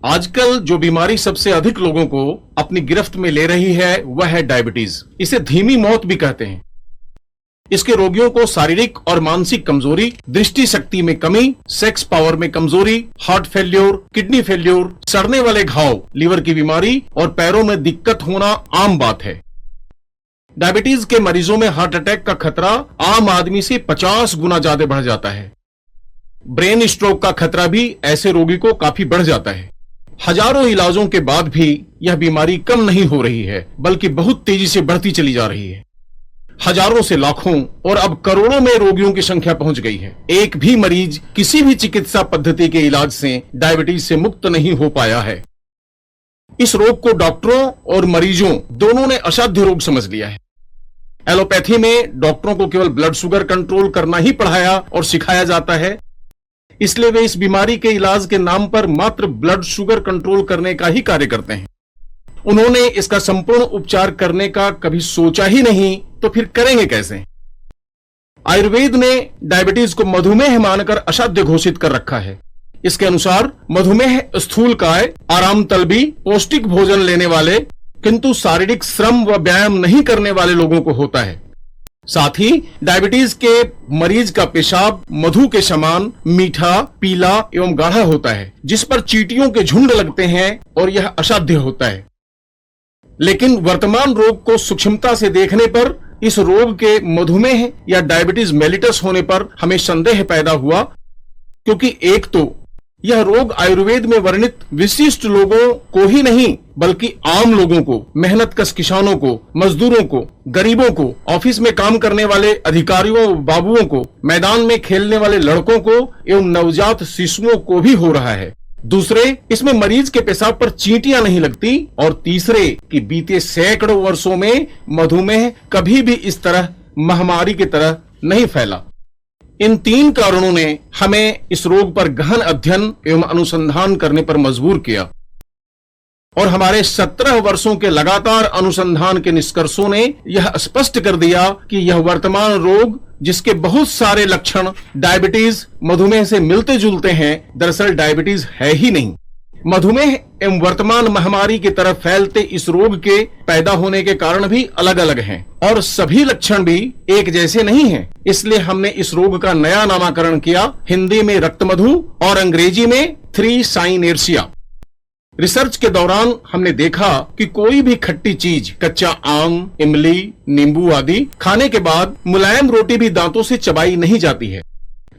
आजकल जो बीमारी सबसे अधिक लोगों को अपनी गिरफ्त में ले रही है वह है डायबिटीज। इसे धीमी मौत भी कहते हैं। इसके रोगियों को शारीरिक और मानसिक कमजोरी, दृष्टि शक्ति में कमी, सेक्स पावर में कमजोरी, हार्ट फेल्योर, किडनी फेल्योर, सड़ने वाले घाव, लीवर की बीमारी और पैरों में दिक्कत होना आम बात है। डायबिटीज के मरीजों में हार्ट अटैक का खतरा आम आदमी से 50 गुना ज्यादा बढ़ जाता है। ब्रेन स्ट्रोक का खतरा भी ऐसे रोगी को काफी बढ़ जाता है। हजारों इलाजों के बाद भी यह बीमारी कम नहीं हो रही है, बल्कि बहुत तेजी से बढ़ती चली जा रही है। हजारों से लाखों और अब करोड़ों में रोगियों की संख्या पहुंच गई है। एक भी मरीज किसी भी चिकित्सा पद्धति के इलाज से डायबिटीज से मुक्त नहीं हो पाया है। इस रोग को डॉक्टरों और मरीजों दोनों ने असाध्य रोग समझ लिया है। एलोपैथी में डॉक्टरों को केवल ब्लड शुगर कंट्रोल करना ही पढ़ाया और सिखाया जाता है, इसलिए वे इस बीमारी के इलाज के नाम पर मात्र ब्लड शुगर कंट्रोल करने का ही कार्य करते हैं। उन्होंने इसका संपूर्ण उपचार करने का कभी सोचा ही नहीं, तो फिर करेंगे कैसे? आयुर्वेद ने डायबिटीज को मधुमेह मानकर असाध्य घोषित कर रखा है। इसके अनुसार मधुमेह स्थूलकाय, आराम तलबी, पौष्टिक भोजन लेने वाले किंतु शारीरिक श्रम व व्यायाम नहीं करने वाले लोगों को होता है। साथ ही डायबिटीज के मरीज का पेशाब मधु के समान मीठा, पीला एवं गाढ़ा होता है, जिस पर चींटियों के झुंड लगते हैं और यह असाध्य होता है। लेकिन वर्तमान रोग को सूक्ष्मता से देखने पर इस रोग के मधुमेह या डायबिटीज मेलिटस होने पर हमें संदेह पैदा हुआ, क्योंकि एक तो यह रोग आयुर्वेद में वर्णित विशिष्ट लोगों को ही नहीं बल्कि आम लोगों को, मेहनतकश किसानों को, मजदूरों को, गरीबों को, ऑफिस में काम करने वाले अधिकारियों, बाबुओं को, मैदान में खेलने वाले लड़कों को एवं नवजात शिशुओं को भी हो रहा है। दूसरे, इसमें मरीज के पेशाब पर चींटियां नहीं लगती। और तीसरे कि बीते सैकड़ों वर्षों में मधुमेह कभी भी इस तरह महामारी की तरह नहीं फैला। इन तीन कारणों ने हमें इस रोग पर गहन अध्ययन एवं अनुसंधान करने पर मजबूर किया और हमारे 17 वर्षों के लगातार अनुसंधान के निष्कर्षों ने यह स्पष्ट कर दिया कि यह वर्तमान रोग, जिसके बहुत सारे लक्षण डायबिटीज, मधुमेह से मिलते जुलते हैं, दरअसल डायबिटीज है ही नहीं। मधुमेह एवं वर्तमान महामारी की तरफ फैलते इस रोग के पैदा होने के कारण भी अलग अलग हैं और सभी लक्षण भी एक जैसे नहीं हैं। इसलिए हमने इस रोग का नया नामकरण किया, हिंदी में रक्तमधु और अंग्रेजी में 3 साइनेर्सिया। रिसर्च के दौरान हमने देखा कि कोई भी खट्टी चीज, कच्चा आम, इमली, नींबू आदि खाने के बाद मुलायम रोटी भी दांतों से चबाई नहीं जाती है।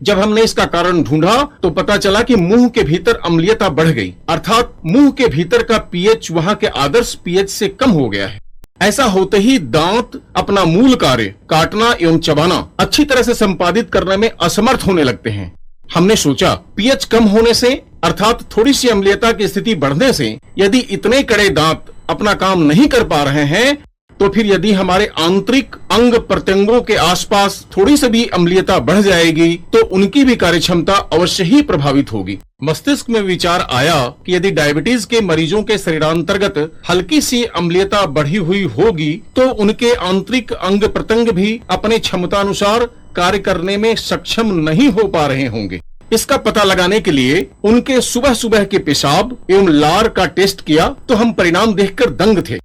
जब हमने इसका कारण ढूंढा तो पता चला कि मुंह के भीतर अम्लीयता बढ़ गई, अर्थात मुंह के भीतर का पीएच वहां के आदर्श पीएच से कम हो गया है। ऐसा होते ही दांत अपना मूल कार्य, काटना एवं चबाना, अच्छी तरह से संपादित करने में असमर्थ होने लगते हैं। हमने सोचा पीएच कम होने से, अर्थात थोड़ी सी अम्लीयता की स्थिति बढ़ने से, यदि इतने कड़े दांत अपना काम नहीं कर पा रहे हैं, तो फिर यदि हमारे आंतरिक अंग प्रत्यंगों के आसपास थोड़ी सी भी अम्लीयता बढ़ जाएगी तो उनकी भी कार्यक्षमता अवश्य ही प्रभावित होगी। मस्तिष्क में विचार आया कि यदि डायबिटीज के मरीजों के शरीरांतर्गत हल्की सी अम्लीयता बढ़ी हुई होगी तो उनके आंतरिक अंग प्रत्यंग भी अपने क्षमतानुसार कार्य करने में सक्षम नहीं हो पा रहे होंगे। इसका पता लगाने के लिए उनके सुबह सुबह के पेशाब एवं लार का टेस्ट किया तो हम परिणाम देखकर दंग थे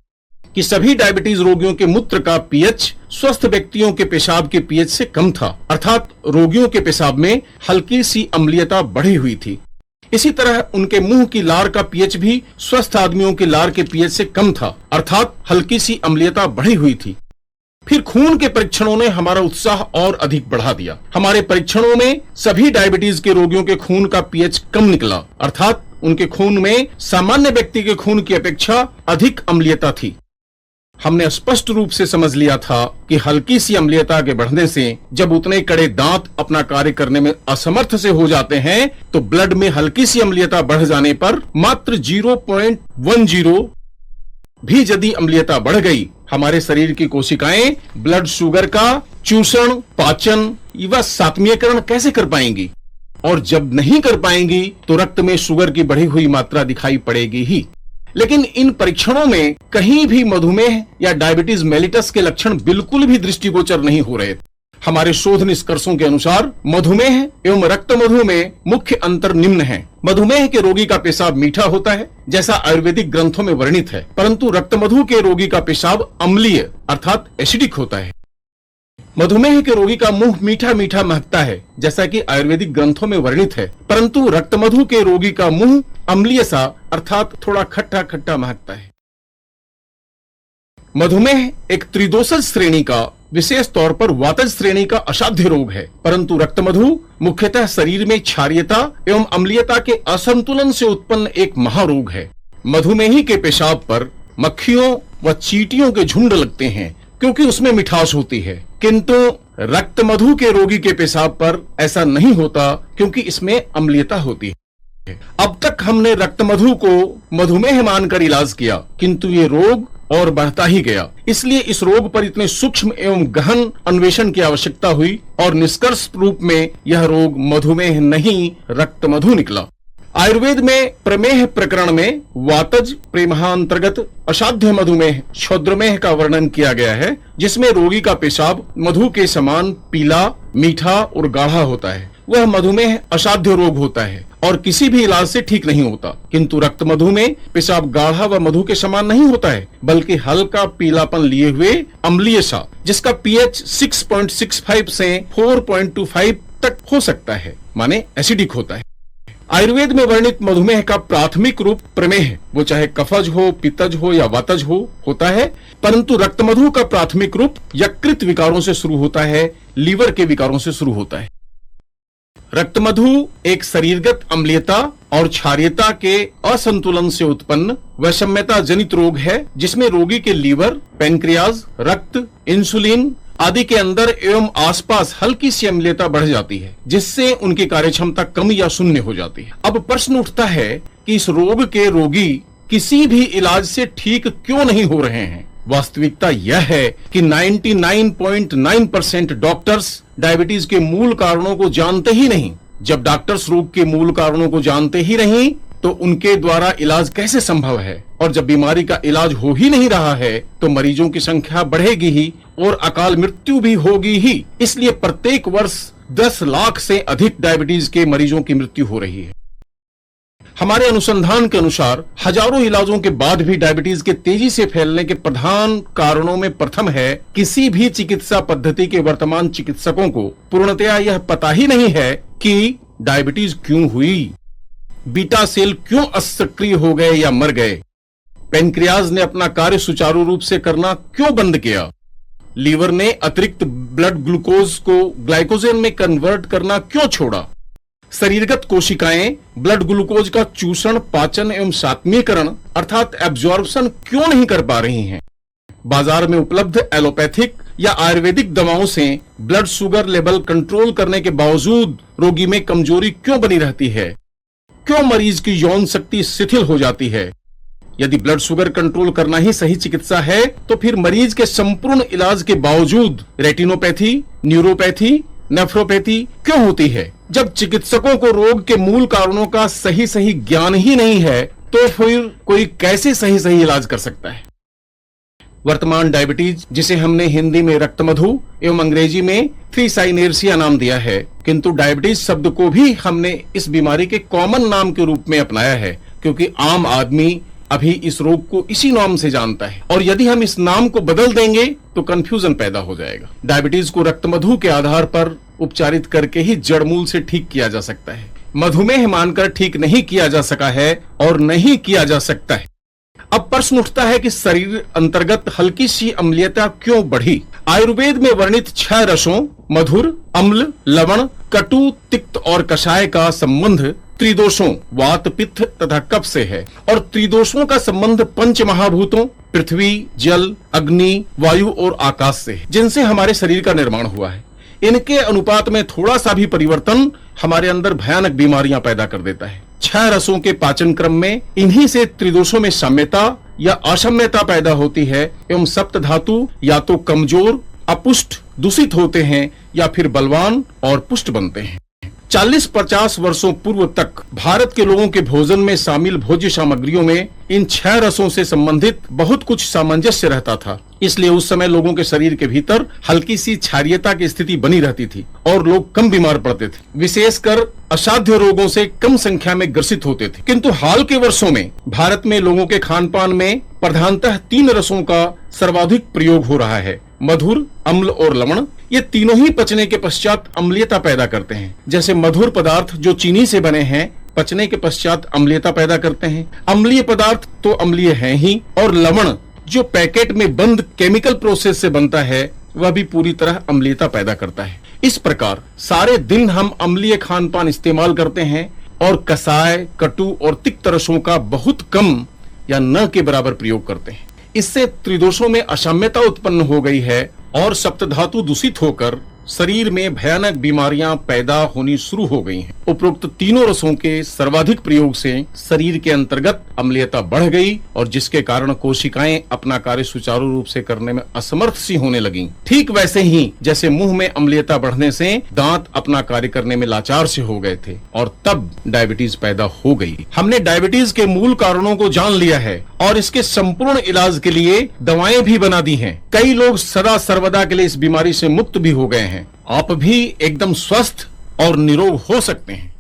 कि सभी डायबिटीज रोगियों के मूत्र का पीएच स्वस्थ व्यक्तियों के पेशाब के पीएच से कम था, अर्थात रोगियों के पेशाब में हल्की सी अम्लीयता बढ़ी हुई थी। इसी तरह उनके मुंह की लार का पीएच भी स्वस्थ आदमियों की लार के पीएच से कम था, अर्थात हल्की सी अम्लीयता बढ़ी हुई थी। फिर खून के परीक्षणों ने हमारा उत्साह और अधिक बढ़ा दिया। हमारे परीक्षणों में सभी डायबिटीज के रोगियों के खून का पीएच कम निकला, अर्थात उनके खून में सामान्य व्यक्ति के खून की अपेक्षा अधिक अम्लीयता थी। हमने स्पष्ट रूप से समझ लिया था कि हल्की सी अम्लीयता के बढ़ने से जब उतने कड़े दांत अपना कार्य करने में असमर्थ से हो जाते हैं तो ब्लड में हल्की सी अम्लीयता बढ़ जाने पर मात्र 0.10 भी यदि अम्लीयता बढ़ गई, हमारे शरीर की कोशिकाएं ब्लड शुगर का चूषण, पाचन व सात्मीयकरण कैसे कर पाएंगी? और जब नहीं कर पाएंगी तो रक्त में शुगर की बढ़ी हुई मात्रा दिखाई पड़ेगी ही। लेकिन इन परीक्षणों में कहीं भी मधुमेह या डायबिटीज मेलिटस के लक्षण बिल्कुल भी दृष्टिगोचर नहीं हो रहे। हमारे शोध निष्कर्षों के अनुसार मधुमेह एवं रक्त मधु में मुख्य अंतर निम्न है। मधुमेह के रोगी का पेशाब मीठा होता है, जैसा आयुर्वेदिक ग्रंथों में वर्णित है, परंतु रक्त मधु के रोगी का पेशाब अम्लीय अर्थात एसिडिक होता है। मधुमेह के रोगी का मुंह मीठा मीठा महकता है, जैसा कि आयुर्वेदिक ग्रंथों में वर्णित है, परंतु रक्त मधु के रोगी का मुंह अम्लीय सा अर्थात थोड़ा खट्टा खट्टा महकता है। मधुमेह एक त्रिदोषज श्रेणी का, विशेष तौर पर वातज श्रेणी का असाध्य रोग है, परंतु रक्त मधु मुख्यतः शरीर में क्षारीयता एवं अम्लीयता के असंतुलन से उत्पन्न एक महारोग है। मधुमेही के पेशाब पर मक्खियों व चींटियों के झुंड लगते हैं क्योंकि उसमें मिठास होती है, किंतु रक्त मधु के रोगी के पेशाब पर ऐसा नहीं होता क्योंकि इसमें अम्लीयता होती है। अब तक हमने रक्त मधु को मधुमेह मानकर इलाज किया, किंतु ये रोग और बढ़ता ही गया। इसलिए इस रोग पर इतने सूक्ष्म एवं गहन अन्वेषण की आवश्यकता हुई और निष्कर्ष रूप में यह रोग मधुमेह नहीं रक्त मधु निकला। आयुर्वेद में प्रमेह प्रकरण में वातज प्रेमहांतर्गत असाध्य मधुमेह क्षुद्रमेह का वर्णन किया गया है, जिसमें रोगी का पेशाब मधु के समान पीला, मीठा और गाढ़ा होता है। वह मधुमेह असाध्य रोग होता है और किसी भी इलाज से ठीक नहीं होता। किंतु रक्त मधु में पेशाब गाढ़ा व मधु के समान नहीं होता है, बल्कि हल्का पीलापन लिए हुए अम्लीय सा, जिसका पीएच 6.65 से 4.25 तक हो सकता है, माने एसिडिक होता है। आयुर्वेद में वर्णित मधुमेह का प्राथमिक रूप प्रमेह, वो चाहे कफज हो, पित्तज हो या वातज हो, होता है, परंतु रक्त मधु का प्राथमिक रूप यकृत विकारों से शुरू होता है, लीवर के विकारों से शुरू होता है। रक्त मधु एक शरीरगत अम्लीयता और क्षारीयता के असंतुलन से उत्पन्न वैषम्यता जनित रोग है, जिसमें रोगी के लीवर, पैंक्रियाज, रक्त, इंसुलिन आदि के अंदर एवं आसपास हल्की सी अम्लीयता बढ़ जाती है, जिससे उनकी कार्यक्षमता कम या शून्य हो जाती है। अब प्रश्न उठता है कि इस रोग के रोगी किसी भी इलाज से ठीक क्यों नहीं हो रहे हैं। वास्तविकता यह है कि 99.9% डॉक्टर्स डायबिटीज के मूल कारणों को जानते ही नहीं। जब डॉक्टर्स रोग के मूल कारणों को जानते ही नहीं, तो उनके द्वारा इलाज कैसे संभव है। और जब बीमारी का इलाज हो ही नहीं रहा है, तो मरीजों की संख्या बढ़ेगी ही और अकाल मृत्यु भी होगी ही। इसलिए प्रत्येक वर्ष 10 लाख से अधिक डायबिटीज के मरीजों की मृत्यु हो रही है। हमारे अनुसंधान के अनुसार हजारों इलाजों के बाद भी डायबिटीज के तेजी से फैलने के प्रधान कारणों में प्रथम है, किसी भी चिकित्सा पद्धति के वर्तमान चिकित्सकों को पूर्णतया यह पता ही नहीं है कि डायबिटीज क्यों हुई, बीटा सेल क्यों असक्रिय हो गए या मर गए, पैंक्रियाज ने अपना कार्य सुचारू रूप से करना क्यों बंद किया, लीवर ने अतिरिक्त ब्लड ग्लूकोज को ग्लाइकोजन में कन्वर्ट करना क्यों छोड़ा, शरीरगत कोशिकाएं ब्लड ग्लूकोज का चूषण, पाचन एवं सात्मीकरण अर्थात एब्जॉर्प्शन क्यों नहीं कर पा रही हैं, बाजार में उपलब्ध एलोपैथिक या आयुर्वेदिक दवाओं से ब्लड शुगर लेवल कंट्रोल करने के बावजूद रोगी में कमजोरी क्यों बनी रहती है, क्यों मरीज की यौन शक्ति शिथिल हो जाती है। यदि ब्लड शुगर कंट्रोल करना ही सही चिकित्सा है, तो फिर मरीज के संपूर्ण इलाज के बावजूद रेटिनोपैथी, न्यूरोपैथी, नेफ्रोपैथी क्यों होती है। जब चिकित्सकों को रोग के मूल कारणों का सही सही ज्ञान ही नहीं है, तो फिर कोई कैसे सही सही इलाज कर सकता है। वर्तमान डायबिटीज, जिसे हमने हिंदी में रक्त मधु एवं अंग्रेजी में थ्रीसाइनेर्सिया नाम दिया है, किंतु डायबिटीज शब्द को भी हमने इस बीमारी के कॉमन नाम के रूप में अपनाया है, क्योंकि आम आदमी अभी इस रोग को इसी नाम से जानता है, और यदि हम इस नाम को बदल देंगे तो कंफ्यूजन पैदा हो जाएगा। डायबिटीज को रक्त मधु के आधार पर उपचारित करके ही जड़ मूल से ठीक किया जा सकता है। मधुमेह मानकर ठीक नहीं किया जा सका है और नहीं किया जा सकता है। अब प्रश्न उठता है कि शरीर अंतर्गत हल्की सी अम्लीयता क्यों बढ़ी। आयुर्वेद में वर्णित 6 रसों मधुर, अम्ल, लवण, कटु, तिक्त और कषाय का संबंध त्रिदोषों वात, पित्त तथा कफ से है, और त्रिदोषों का संबंध पंच महाभूतों पृथ्वी, जल, अग्नि, वायु और आकाश से है, जिनसे हमारे शरीर का निर्माण हुआ है। इनके अनुपात में थोड़ा सा भी परिवर्तन हमारे अंदर भयानक बीमारियां पैदा कर देता है। 6 रसों के पाचन क्रम में इन्हीं से त्रिदोषों में साम्यता या असाम्यता पैदा होती है एवं सप्त धातु या तो कमजोर, अपुष्ट, दूषित होते हैं या फिर बलवान और पुष्ट बनते हैं। 40-50 वर्षों पूर्व तक भारत के लोगों के भोजन में शामिल भोज्य सामग्रियों में इन 6 रसों से संबंधित बहुत कुछ सामंजस्य रहता था। इसलिए उस समय लोगों के शरीर के भीतर हल्की सी क्षारीयता की स्थिति बनी रहती थी और लोग कम बीमार पड़ते थे, विशेषकर असाध्य रोगों से कम संख्या में ग्रसित होते थे। किंतु हाल के वर्षों में भारत में लोगों के खान पान में प्रधानतः 3 रसों का सर्वाधिक प्रयोग हो रहा है, मधुर, अम्ल और लवण। ये तीनों ही पचने के पश्चात अम्लीयता पैदा करते हैं। जैसे मधुर पदार्थ जो चीनी से बने हैं, पचने के पश्चात अम्लीयता पैदा करते हैं। अम्लीय पदार्थ तो अम्लीय हैं ही, और लवण जो पैकेट में बंद केमिकल प्रोसेस से बनता है, वह भी पूरी तरह अम्लीयता पैदा करता है। इस प्रकार सारे दिन हम अम्लीय खान पान इस्तेमाल करते हैं और कसाय, कटु और तिक्त रसों का बहुत कम या न के बराबर प्रयोग करते हैं। इससे त्रिदोषों में असाम्यता उत्पन्न हो गई है और सप्तधातु दूषित होकर शरीर में भयानक बीमारियां पैदा होनी शुरू हो गई हैं। उपरोक्त तीनों रसों के सर्वाधिक प्रयोग से शरीर के अंतर्गत अम्लीयता बढ़ गई और जिसके कारण कोशिकाएं अपना कार्य सुचारू रूप से करने में असमर्थ सी होने लगीं। ठीक वैसे ही जैसे मुंह में अम्लीयता बढ़ने से दांत अपना कार्य करने में लाचार से हो गए थे और तब डायबिटीज पैदा हो गई। हमने डायबिटीज के मूल कारणों को जान लिया है और इसके संपूर्ण इलाज के लिए दवाएं भी बना दी हैं। कई लोग सदा सर्वदा के लिए इस बीमारी से मुक्त भी हो गए हैं। आप भी एकदम स्वस्थ और निरोग हो सकते हैं।